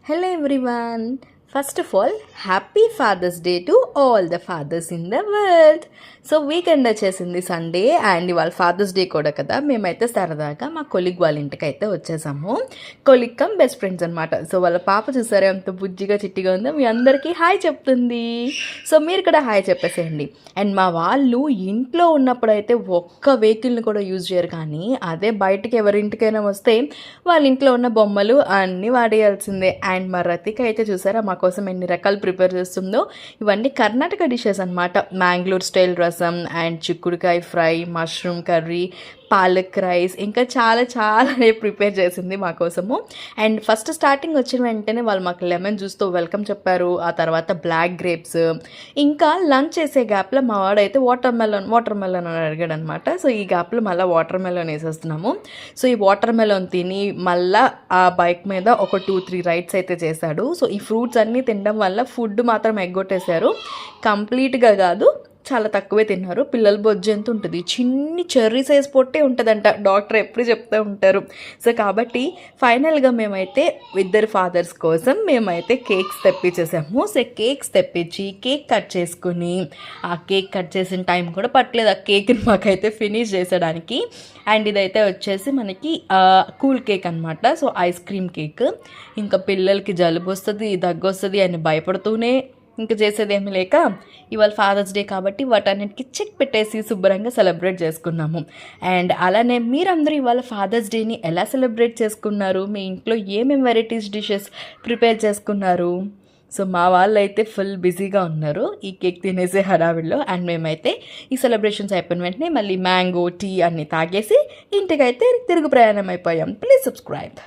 Hello everyone. First of all, happy Father's Day to all the fathers in the world. So weekend వచ్చేసింది Sunday and ఇవాళ fathers day కూడా కదా. మేమైతే సరదాగా మా కొలిగ్ వాళ్ళ ఇంటికి అయితే వచ్చేసాము. కొలిగ్ కమ్ బెస్ట్ ఫ్రెండ్స్ అనమాట. సో వాళ్ళ పాప చూసారా ఎంత బుజ్జిగా చిట్టిగా ఉందో, మీ అందరికీ హాయ్ చెప్తుంది. సో మీరు కూడా హాయ్ చెప్పేసేయండి. అండ్ మా వాళ్ళు ఇంట్లో ఉన్నప్పుడు అయితే ఒక్క వెహికల్ని కూడా యూజ్ చేయరు, కానీ అదే బయటికి ఎవరింటికైనా వస్తే వాళ్ళ ఇంట్లో ఉన్న బొమ్మలు అన్నీ వాడేయాల్సిందే. అండ్ మా రతిక అయితే చూసారా మా కోసం ఎన్ని రకాలు ప్రిపేర్ చేస్తుందో. ఇవన్నీ కర్ణాటక డిషెస్ అనమాట. మ్యాంగ్లూర్ స్టైల్ రసం అండ్ చిక్కుడుకాయ fry, mushroom curry, palak rice, ఇంకా చాలా చాలా ప్రిపేర్ చేసింది మా కోసము. అండ్ ఫస్ట్ స్టార్టింగ్ వచ్చిన వెంటనే వాళ్ళు మాకు లెమన్ జ్యూస్తో వెల్కమ్ చెప్పారు. ఆ తర్వాత బ్లాక్ గ్రేప్స్, ఇంకా లంచ్ చేసే గ్యాప్లో మా వాడైతే వాటర్ మెలన్ అని అడిగాడు అనమాట. సో ఈ గ్యాప్లో మళ్ళీ వాటర్ మెలన్ వేసేస్తున్నాము. సో ఈ వాటర్ మెలన్ తిని మళ్ళీ ఆ బైక్ మీద ఒక 2-3 రైడ్స్ అయితే చేశాడు. సో ఈ ఫ్రూట్స్ అన్నీ తినడం వల్ల ఫుడ్ మాత్రం ఎగ్గొట్టేశారు. కంప్లీట్గా కాదు, చాలా తక్కువే తిన్నారు. పిల్లల బొజ్జు ఎంత ఉంటుంది, చిన్ని చెర్రీ సైజ్ పొట్టే ఉంటుందంట, డాక్టర్ ఎప్పుడు చెప్తూ ఉంటారు. సో కాబట్టి ఫైనల్గా మేమైతే ఇద్దరు ఫాదర్స్ కోసం మేమైతే కేక్స్ తెప్పించేసాము. సో కేక్స్ తెప్పించి కేక్ కట్ చేసుకుని, ఆ కేక్ కట్ చేసిన టైం కూడా పట్టలేదు ఆ కేక్ని మాకైతే ఫినిష్ చేసేయడానికి. అండ్ ఇదైతే వచ్చేసి మనకి కూల్ కేక్ అనమాట. So ice cream cake. ఇంకా పిల్లలకి జలుబు వస్తుంది, దగ్గు వస్తుంది అని భయపడుతూనే ఇంకా చేసేదేమీ లేక ఇవాళ ఫాదర్స్ డే కాబట్టి వాటన్నిటికీ చెక్ పెట్టేసి శుభ్రంగా సెలబ్రేట్ చేసుకున్నాము. అండ్ అలానే మీరందరూ ఇవాళ ఫాదర్స్ డేని ఎలా సెలబ్రేట్ చేసుకున్నారు, మీ ఇంట్లో ఏమేమి వెరైటీస్ డిషెస్ ప్రిపేర్ చేసుకున్నారు? సో మా వాళ్ళు అయితే ఫుల్ బిజీగా ఉన్నారు ఈ కేక్ తినేసే హడావిడిలో. అండ్ మేమైతే ఈ సెలబ్రేషన్స్ అయిపోయిన వెంటనే మళ్ళీ మ్యాంగో టీ అన్నీ తాగేసి ఇంటికైతే తిరుగు ప్రయాణం అయిపోయాం. Please subscribe.